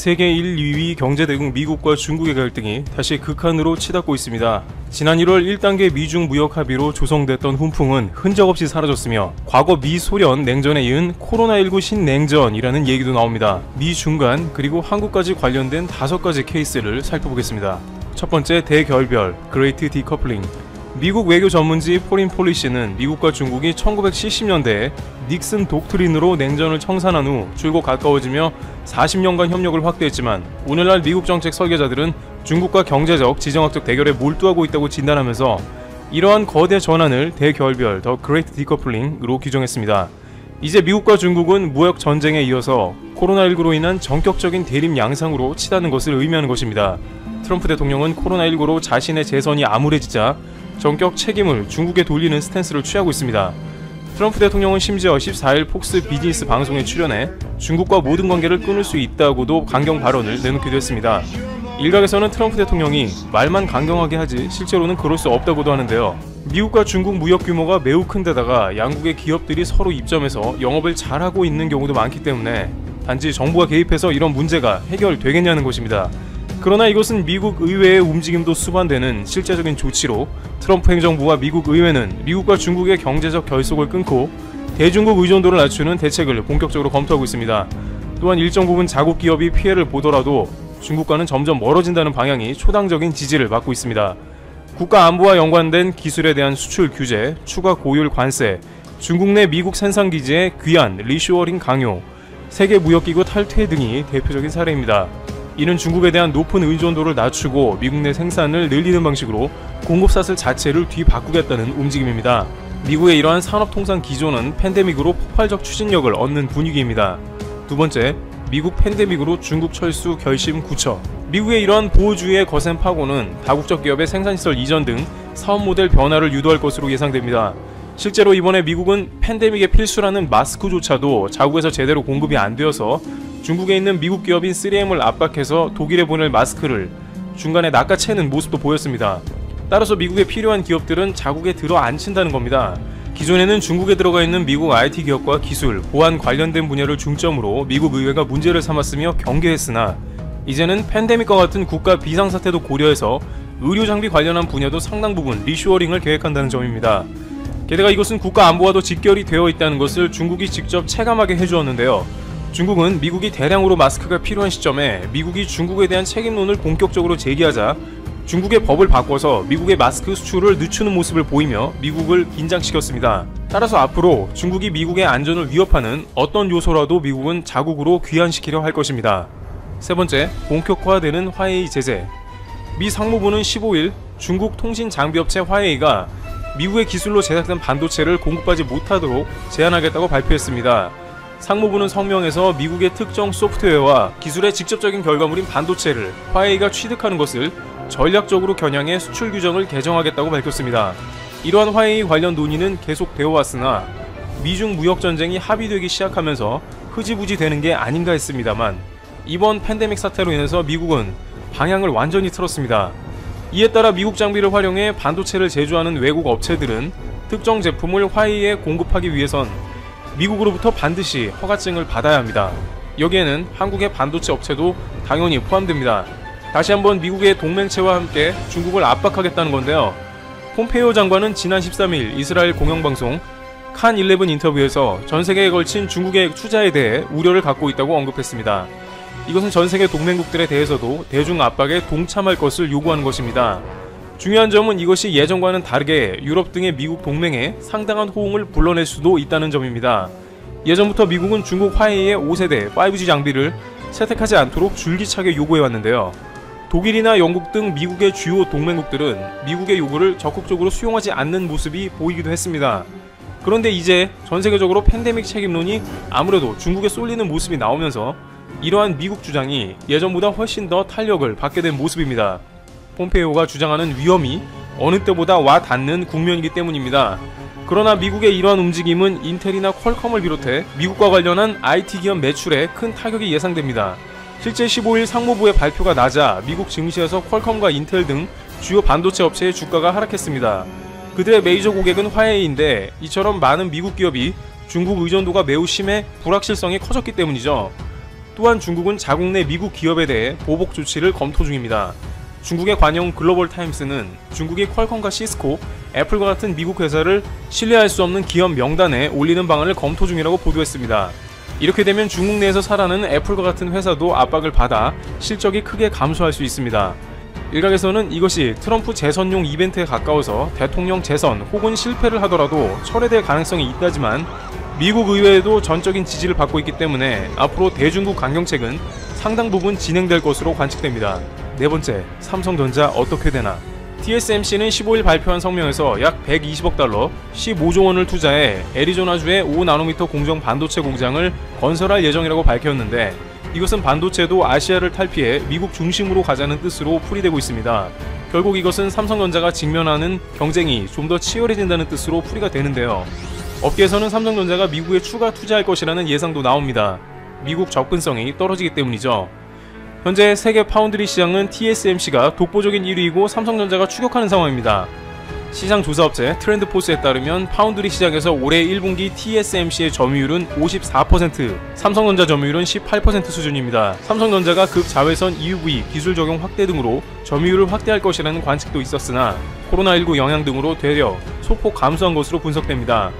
세계 1, 2위 경제대국 미국과 중국의 갈등이 다시 극한으로 치닫고 있습니다. 지난 1월 1단계 미중 무역 합의로 조성됐던 훈풍은 흔적없이 사라졌으며 과거 미소련 냉전에 이은 코로나19 신냉전이라는 얘기도 나옵니다. 미중 간 그리고 한국까지 관련된 5가지 케이스를 살펴보겠습니다. 첫 번째, 대결별 그레이트 디커플링. 미국 외교 전문지 포린 폴리시는 미국과 중국이 1970년대에 닉슨 독트린으로 냉전을 청산한 후 줄곧 가까워지며 40년간 협력을 확대했지만 오늘날 미국 정책 설계자들은 중국과 경제적, 지정학적 대결에 몰두하고 있다고 진단하면서 이러한 거대 전환을 대결별 더 그레이트 디커플링으로 규정했습니다. 이제 미국과 중국은 무역 전쟁에 이어서 코로나19로 인한 전격적인 대립 양상으로 치닫는 것을 의미하는 것입니다. 트럼프 대통령은 코로나19로 자신의 재선이 암울해지자 전격 책임을 중국에 돌리는 스탠스를 취하고 있습니다. 트럼프 대통령은 심지어 14일 폭스 비즈니스 방송에 출연해 중국과 모든 관계를 끊을 수 있다고도 강경 발언을 내놓기도 했습니다. 일각에서는 트럼프 대통령이 말만 강경하게 하지 실제로는 그럴 수 없다고도 하는데요. 미국과 중국 무역 규모가 매우 큰 데다가 양국의 기업들이 서로 입점해서 영업을 잘하고 있는 경우도 많기 때문에 단지 정부가 개입해서 이런 문제가 해결되겠냐는 것입니다. 그러나 이것은 미국 의회의 움직임도 수반되는 실제적인 조치로 트럼프 행정부와 미국 의회는 미국과 중국의 경제적 결속을 끊고 대중국 의존도를 낮추는 대책을 본격적으로 검토하고 있습니다. 또한 일정 부분 자국 기업이 피해를 보더라도 중국과는 점점 멀어진다는 방향이 초당적인 지지를 받고 있습니다. 국가 안보와 연관된 기술에 대한 수출 규제, 추가 고율 관세, 중국 내 미국 생산기지의 귀환, 리쇼어링 강요, 세계무역기구 탈퇴 등이 대표적인 사례입니다. 이는 중국에 대한 높은 의존도를 낮추고 미국 내 생산을 늘리는 방식으로 공급사슬 자체를 뒤바꾸겠다는 움직임입니다. 미국의 이러한 산업통상 기조는 팬데믹으로 폭발적 추진력을 얻는 분위기입니다. 두 번째, 미국 팬데믹으로 중국 철수 결심 구처. 미국의 이러한 보호주의의 거센 파고는 다국적 기업의 생산시설 이전 등 사업 모델 변화를 유도할 것으로 예상됩니다. 실제로 이번에 미국은 팬데믹에 필수라는 마스크조차도 자국에서 제대로 공급이 안 되어서 중국에 있는 미국 기업인 3M을 압박해서 독일에 보낼 마스크를 중간에 낚아채는 모습도 보였습니다. 따라서 미국에 필요한 기업들은 자국에 들어앉힌다는 겁니다. 기존에는 중국에 들어가 있는 미국 IT 기업과 기술, 보안 관련된 분야를 중점으로 미국 의회가 문제를 삼았으며 경계했으나 이제는 팬데믹과 같은 국가 비상사태도 고려해서 의료장비 관련한 분야도 상당 부분 리쇼어링을 계획한다는 점입니다. 게다가 이것은 국가 안보와도 직결이 되어 있다는 것을 중국이 직접 체감하게 해주었는데요. 중국은 미국이 대량으로 마스크가 필요한 시점에 미국이 중국에 대한 책임론을 본격적으로 제기하자 중국의 법을 바꿔서 미국의 마스크 수출을 늦추는 모습을 보이며 미국을 긴장시켰습니다. 따라서 앞으로 중국이 미국의 안전을 위협하는 어떤 요소라도 미국은 자국으로 귀환시키려 할 것입니다. 세 번째, 본격화되는 화웨이 제재. 미 상무부는 15일 중국 통신장비업체 화웨이가 미국의 기술로 제작된 반도체를 공급하지 못하도록 제한하겠다고 발표했습니다. 상무부는 성명에서 미국의 특정 소프트웨어와 기술의 직접적인 결과물인 반도체를 화웨이가 취득하는 것을 전략적으로 겨냥해 수출 규정을 개정하겠다고 밝혔습니다. 이러한 화웨이 관련 논의는 계속되어 왔으나 미중 무역전쟁이 합의되기 시작하면서 흐지부지 되는 게 아닌가 했습니다만 이번 팬데믹 사태로 인해서 미국은 방향을 완전히 틀었습니다. 이에 따라 미국 장비를 활용해 반도체를 제조하는 외국 업체들은 특정 제품을 화웨이에 공급하기 위해선 미국으로부터 반드시 허가증을 받아야 합니다. 여기에는 한국의 반도체 업체도 당연히 포함됩니다. 다시 한번 미국의 동맹체와 함께 중국을 압박하겠다는 건데요. 폼페이오 장관은 지난 13일 이스라엘 공영방송 칸11 인터뷰에서 전세계에 걸친 중국의 투자에 대해 우려를 갖고 있다고 언급했습니다. 이것은 전세계 동맹국들에 대해서도 대중 압박에 동참할 것을 요구하는 것입니다. 중요한 점은 이것이 예전과는 다르게 유럽 등의 미국 동맹에 상당한 호응을 불러낼 수도 있다는 점입니다. 예전부터 미국은 중국 화웨이의 5세대 5G 장비를 채택하지 않도록 줄기차게 요구해왔는데요. 독일이나 영국 등 미국의 주요 동맹국들은 미국의 요구를 적극적으로 수용하지 않는 모습이 보이기도 했습니다. 그런데 이제 전세계적으로 팬데믹 책임론이 아무래도 중국에 쏠리는 모습이 나오면서 이러한 미국 주장이 예전보다 훨씬 더 탄력을 받게 된 모습입니다. 폼페이오가 주장하는 위험이 어느 때보다 와 닿는 국면이기 때문입니다. 그러나 미국의 이러한 움직임은 인텔이나 퀄컴을 비롯해 미국과 관련한 IT 기업 매출에 큰 타격이 예상됩니다. 실제 15일 상무부의 발표가 나자 미국 증시에서 퀄컴과 인텔 등 주요 반도체 업체의 주가가 하락했습니다. 그들의 메이저 고객은 화웨이인데 이처럼 많은 미국 기업이 중국 의존도가 매우 심해 불확실성이 커졌기 때문이죠. 또한 중국은 자국 내 미국 기업에 대해 보복 조치를 검토 중입니다. 중국의 관영 글로벌타임스는 중국이 퀄컴과 시스코, 애플과 같은 미국 회사를 신뢰할 수 없는 기업 명단에 올리는 방안을 검토 중이라고 보도했습니다. 이렇게 되면 중국 내에서 살아나는 애플과 같은 회사도 압박을 받아 실적이 크게 감소할 수 있습니다. 일각에서는 이것이 트럼프 재선용 이벤트에 가까워서 대통령 재선 혹은 실패를 하더라도 철회될 가능성이 있다지만 미국 의회에도 전적인 지지를 받고 있기 때문에 앞으로 대중국 강경책은 상당 부분 진행될 것으로 관측됩니다. 네 번째, 삼성전자 어떻게 되나? TSMC는 15일 발표한 성명에서 약 120억 달러, 15조 원을 투자해 애리조나주의 5나노미터 공정 반도체 공장을 건설할 예정이라고 밝혔는데 이것은 반도체도 아시아를 탈피해 미국 중심으로 가자는 뜻으로 풀이되고 있습니다. 결국 이것은 삼성전자가 직면하는 경쟁이 좀 더 치열해진다는 뜻으로 풀이가 되는데요. 업계에서는 삼성전자가 미국에 추가 투자할 것이라는 예상도 나옵니다. 미국 접근성이 떨어지기 때문이죠. 현재 세계 파운드리 시장은 TSMC가 독보적인 1위이고 삼성전자가 추격하는 상황입니다. 시장 조사업체 트렌드포스에 따르면 파운드리 시장에서 올해 1분기 TSMC의 점유율은 54%, 삼성전자 점유율은 18% 수준입니다. 삼성전자가 극자외선 EUV 기술 적용 확대 등으로 점유율을 확대할 것이라는 관측도 있었으나 코로나19 영향 등으로 되려 소폭 감소한 것으로 분석됩니다.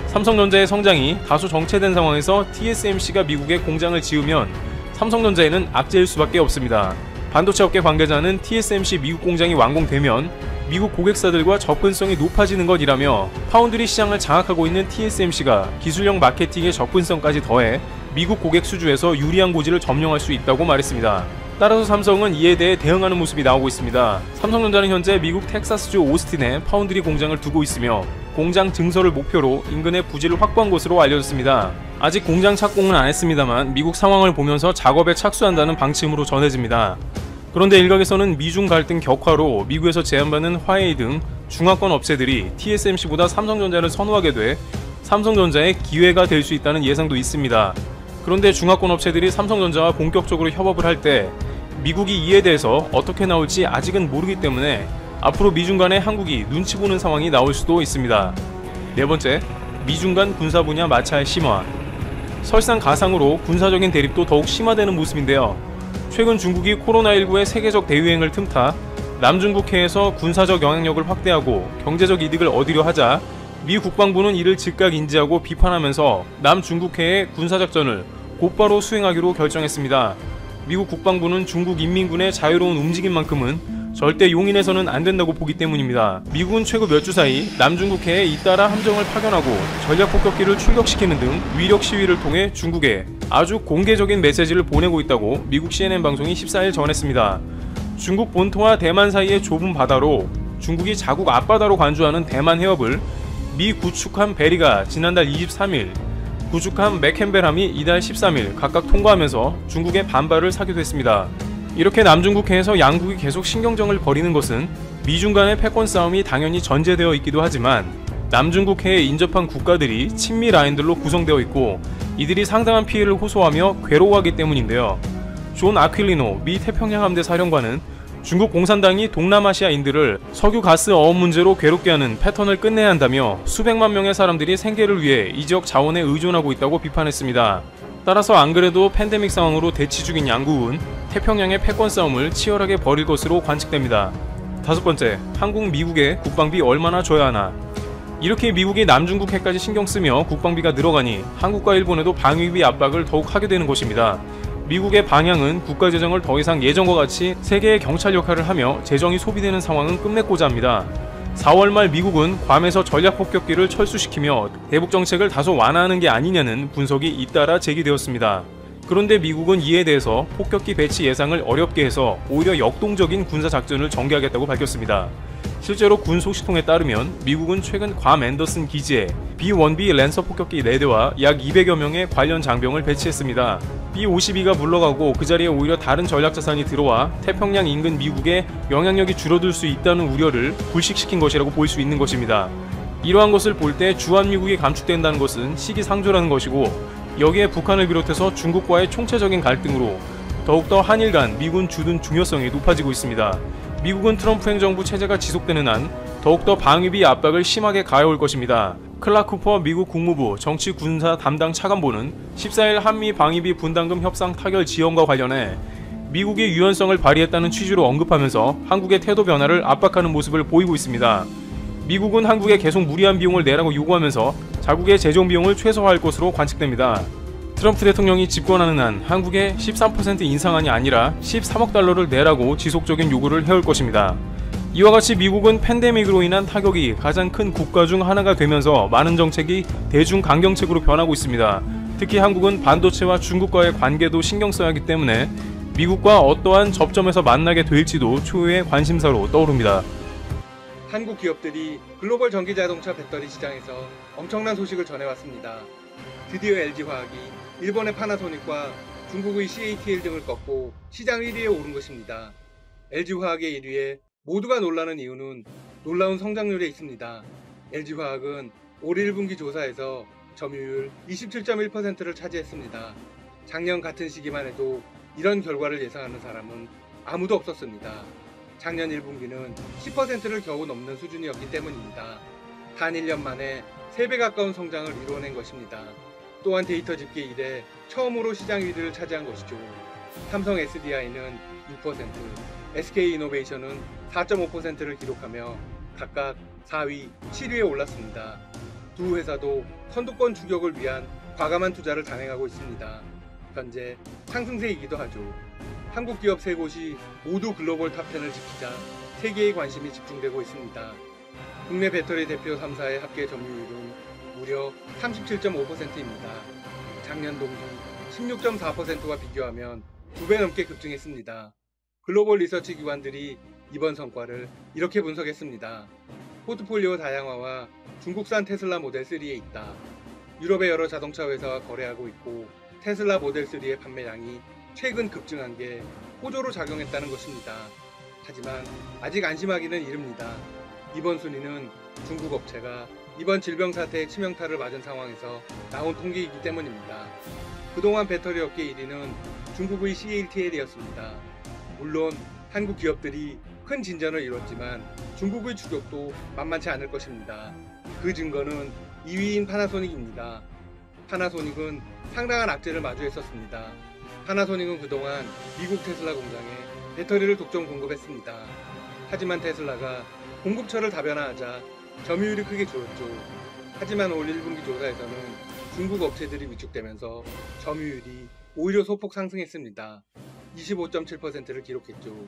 삼성전자의 성장이 다소 정체된 상황에서 TSMC가 미국에 공장을 지으면 삼성전자에는 악재일 수밖에 없습니다. 반도체 업계 관계자는 TSMC 미국 공장이 완공되면 미국 고객사들과 접근성이 높아지는 것이라며 파운드리 시장을 장악하고 있는 TSMC가 기술력 마케팅의 접근성까지 더해 미국 고객 수주에서 유리한 고지를 점령할 수 있다고 말했습니다. 따라서 삼성은 이에 대해 대응하는 모습이 나오고 있습니다. 삼성전자는 현재 미국 텍사스주 오스틴에 파운드리 공장을 두고 있으며 공장 증설을 목표로 인근의 부지를 확보한 것으로 알려졌습니다. 아직 공장 착공은 안 했습니다만 미국 상황을 보면서 작업에 착수한다는 방침으로 전해집니다. 그런데 일각에서는 미중 갈등 격화로 미국에서 제한받는 화웨이 등 중화권 업체들이 TSMC보다 삼성전자를 선호하게 돼 삼성전자의 기회가 될 수 있다는 예상도 있습니다. 그런데 중화권 업체들이 삼성전자와 본격적으로 협업을 할 때 미국이 이에 대해서 어떻게 나올지 아직은 모르기 때문에 앞으로 미중 간에 한국이 눈치 보는 상황이 나올 수도 있습니다. 네 번째, 미중 간 군사 분야 마찰 심화. 설상가상으로 군사적인 대립도 더욱 심화되는 모습인데요. 최근 중국이 코로나19의 세계적 대유행을 틈타 남중국해에서 군사적 영향력을 확대하고 경제적 이득을 얻으려 하자 미 국방부는 이를 즉각 인지하고 비판하면서 남중국해의 군사작전을 곧바로 수행하기로 결정했습니다. 미국 국방부는 중국 인민군의 자유로운 움직임만큼은 절대 용인해서는 안 된다고 보기 때문입니다. 미국은 최근 몇 주 사이 남중국해에 잇따라 함정을 파견하고 전략폭격기를 출격시키는 등 위력 시위를 통해 중국에 아주 공개적인 메시지를 보내고 있다고 미국 CNN 방송이 14일 전했습니다. 중국 본토와 대만 사이의 좁은 바다로 중국이 자국 앞바다로 간주하는 대만 해협을 미 구축함 베리가 지난달 23일, 구축함 맥켄벨함이 이달 13일 각각 통과하면서 중국의 반발을 사기도 했습니다. 이렇게 남중국해에서 양국이 계속 신경전을 벌이는 것은 미중 간의 패권 싸움이 당연히 전제되어 있기도 하지만 남중국해에 인접한 국가들이 친미 라인들로 구성되어 있고 이들이 상당한 피해를 호소하며 괴로워하기 때문인데요. 존 아퀼리노 미 태평양 함대 사령관은 중국 공산당이 동남아시아인들을 석유 가스 어업 문제로 괴롭게 하는 패턴을 끝내야 한다며 수백만 명의 사람들이 생계를 위해 이 지역 자원에 의존하고 있다고 비판했습니다. 따라서 안 그래도 팬데믹 상황으로 대치 중인 양국은 태평양의 패권 싸움을 치열하게 벌일 것으로 관측됩니다. 다섯 번째, 한국, 미국에 국방비 얼마나 줘야 하나? 이렇게 미국이 남중국해까지 신경 쓰며 국방비가 늘어가니 한국과 일본에도 방위비 압박을 더욱 하게 되는 것입니다. 미국의 방향은 국가재정을 더 이상 예전과 같이 세계의 경찰 역할을 하며 재정이 소비되는 상황은 끝맺고자 합니다. 4월 말 미국은 괌에서 전략폭격기를 철수시키며 대북 정책을 다소 완화하는 게 아니냐는 분석이 잇따라 제기되었습니다. 그런데 미국은 이에 대해서 폭격기 배치 예상을 어렵게 해서 오히려 역동적인 군사작전을 전개하겠다고 밝혔습니다. 실제로 군 소식통에 따르면 미국은 최근 괌 앤더슨 기지에 B-1B 랜서 폭격기 4대와 약 200여 명의 관련 장병을 배치했습니다. B-52가 물러가고 그 자리에 오히려 다른 전략자산이 들어와 태평양 인근 미국의 영향력이 줄어들 수 있다는 우려를 불식시킨 것이라고 볼 수 있는 것입니다. 이러한 것을 볼 때 주한미국이 감축된다는 것은 시기상조라는 것이고 여기에 북한을 비롯해서 중국과의 총체적인 갈등으로 더욱더 한일 간 미군 주둔 중요성이 높아지고 있습니다. 미국은 트럼프 행정부 체제가 지속되는 한 더욱더 방위비 압박을 심하게 가해올 것입니다. 클라크 쿠퍼 미국 국무부 정치군사 담당 차관보는 14일 한미 방위비 분담금 협상 타결 지연과 관련해 미국의 유연성을 발휘했다는 취지로 언급하면서 한국의 태도 변화를 압박하는 모습을 보이고 있습니다. 미국은 한국에 계속 무리한 비용을 내라고 요구하면서 자국의 재정 비용을 최소화할 것으로 관측됩니다. 트럼프 대통령이 집권하는 한 한국에 13% 인상안이 아니라 13억 달러를 내라고 지속적인 요구를 해올 것입니다. 이와 같이 미국은 팬데믹으로 인한 타격이 가장 큰 국가 중 하나가 되면서 많은 정책이 대중 강경책으로 변하고 있습니다. 특히 한국은 반도체와 중국과의 관계도 신경 써야 하기 때문에 미국과 어떠한 접점에서 만나게 될지도 초유의 관심사로 떠오릅니다. 한국 기업들이 글로벌 전기자동차 배터리 시장에서 엄청난 소식을 전해왔습니다. 드디어 LG화학이 일본의 파나소닉과 중국의 CATL 등을 꺾고 시장 1위에 오른 것입니다. LG화학의 1위에 모두가 놀라는 이유는 놀라운 성장률에 있습니다. LG화학은 올 1분기 조사에서 점유율 27.1%를 차지했습니다. 작년 같은 시기만 해도 이런 결과를 예상하는 사람은 아무도 없었습니다. 작년 1분기는 10%를 겨우 넘는 수준이었기 때문입니다. 단 1년 만에 3배 가까운 성장을 이루어낸 것입니다. 또한 데이터 집계 이래 처음으로 시장 1위를 차지한 것이죠. 삼성 SDI는 6%, SK이노베이션은 4.5%를 기록하며 각각 4위, 7위에 올랐습니다. 두 회사도 선두권 추격을 위한 과감한 투자를 단행하고 있습니다. 현재 상승세이기도 하죠. 한국 기업 3곳이 모두 글로벌 탑10을 지키자 세계의 관심이 집중되고 있습니다. 국내 배터리 대표 3사의 합계 점유율은 무려 37.5%입니다. 작년 동기 16.4%와 비교하면 2배 넘게 급증했습니다. 글로벌 리서치 기관들이 이번 성과를 이렇게 분석했습니다. 포트폴리오 다양화와 중국산 테슬라 모델 3에 있다. 유럽의 여러 자동차 회사와 거래하고 있고 테슬라 모델 3의 판매량이 최근 급증한 게 호조로 작용했다는 것입니다. 하지만 아직 안심하기는 이릅니다. 이번 순위는 중국 업체가 이번 질병 사태의 치명타를 맞은 상황에서 나온 통계이기 때문입니다. 그동안 배터리 업계 1위는 중국의 CATL이었습니다. 물론 한국 기업들이 큰 진전을 이뤘지만 중국의 추격도 만만치 않을 것입니다. 그 증거는 2위인 파나소닉입니다. 파나소닉은 상당한 악재를 마주했었습니다. 파나소닉은 그동안 미국 테슬라 공장에 배터리를 독점 공급했습니다. 하지만 테슬라가 공급처를 다변화하자 점유율이 크게 줄었죠. 하지만 올 1분기 조사에서는 중국 업체들이 위축되면서 점유율이 오히려 소폭 상승했습니다. 25.7%를 기록했죠.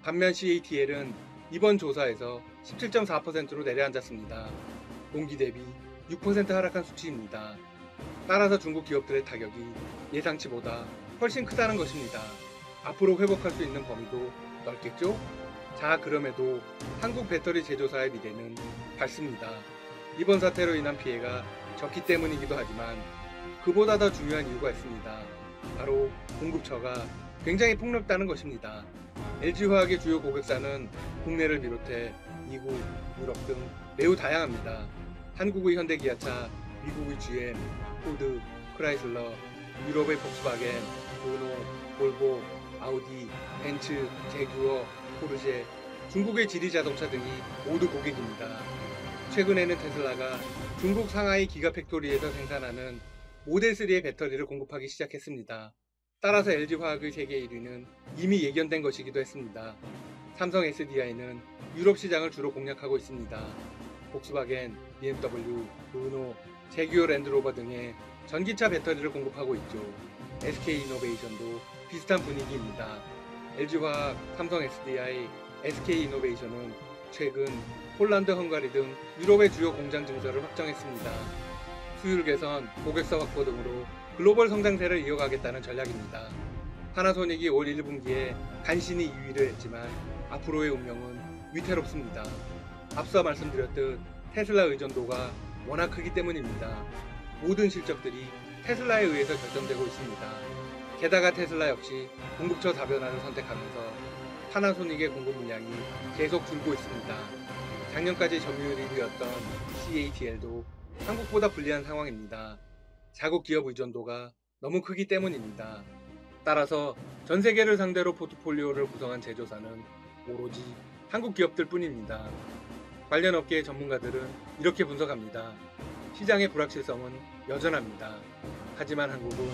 반면 CATL은 이번 조사에서 17.4%로 내려앉았습니다. 동기 대비 6% 하락한 수치입니다. 따라서 중국 기업들의 타격이 예상치보다 훨씬 크다는 것입니다. 앞으로 회복할 수 있는 범위도 넓겠죠? 자, 그럼에도 한국 배터리 제조사의 미래는 밝습니다. 이번 사태로 인한 피해가 적기 때문이기도 하지만 그보다 더 중요한 이유가 있습니다. 바로 공급처가 굉장히 폭넓다는 것입니다. LG화학의 주요 고객사는 국내를 비롯해 미국, 유럽 등 매우 다양합니다. 한국의 현대기아차, 미국의 GM, 포드, 크라이슬러, 유럽의 폭스바겐, 르노, 볼보, 아우디, 벤츠, 제규어, 포르쉐, 중국의 지리자동차 등이 모두 고객입니다. 최근에는 테슬라가 중국 상하이 기가팩토리에서 생산하는 모델3의 배터리를 공급하기 시작했습니다. 따라서 LG화학의 세계 1위는 이미 예견된 것이기도 했습니다. 삼성 SDI는 유럽 시장을 주로 공략하고 있습니다. 폭스바겐, BMW, 르노, 제규어 랜드로버 등의 전기차 배터리를 공급하고 있죠. SK이노베이션도 비슷한 분위기입니다. LG화학, 삼성 SDI, SK이노베이션은 최근 폴란드, 헝가리 등 유럽의 주요 공장 증설을 확정했습니다. 수율 개선, 고객사 확보 등으로 글로벌 성장세를 이어가겠다는 전략입니다. 파나소닉이 올 1분기에 간신히 2위를 했지만 앞으로의 운명은 위태롭습니다. 앞서 말씀드렸듯 테슬라 의존도가 워낙 크기 때문입니다. 모든 실적들이 테슬라에 의해서 결정되고 있습니다. 게다가 테슬라 역시 공급처 다변화를 선택하면서 파나소닉의 공급 물량이 계속 줄고 있습니다. 작년까지 점유율 1위였던 CATL도 한국보다 불리한 상황입니다. 자국 기업 의존도가 너무 크기 때문입니다. 따라서 전 세계를 상대로 포트폴리오를 구성한 제조사는 오로지 한국 기업들 뿐입니다. 관련 업계의 전문가들은 이렇게 분석합니다. 시장의 불확실성은 여전합니다. 하지만 한국은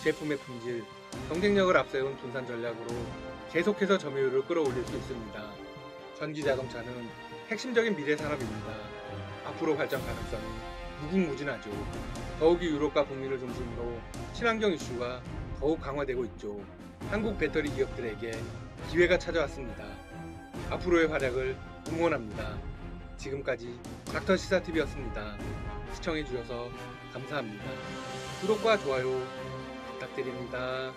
제품의 품질, 경쟁력을 앞세운 분산 전략으로 계속해서 점유율을 끌어올릴 수 있습니다. 전기 자동차는 핵심적인 미래 산업입니다. 앞으로 발전 가능성이 무궁무진하죠. 더욱이 유럽과 북미를 중심으로 친환경 이슈가 더욱 강화되고 있죠. 한국 배터리 기업들에게 기회가 찾아왔습니다. 앞으로의 활약을 응원합니다. 지금까지 닥터시사TV였습니다. 시청해주셔서 감사합니다. 구독과 좋아요 부탁드립니다.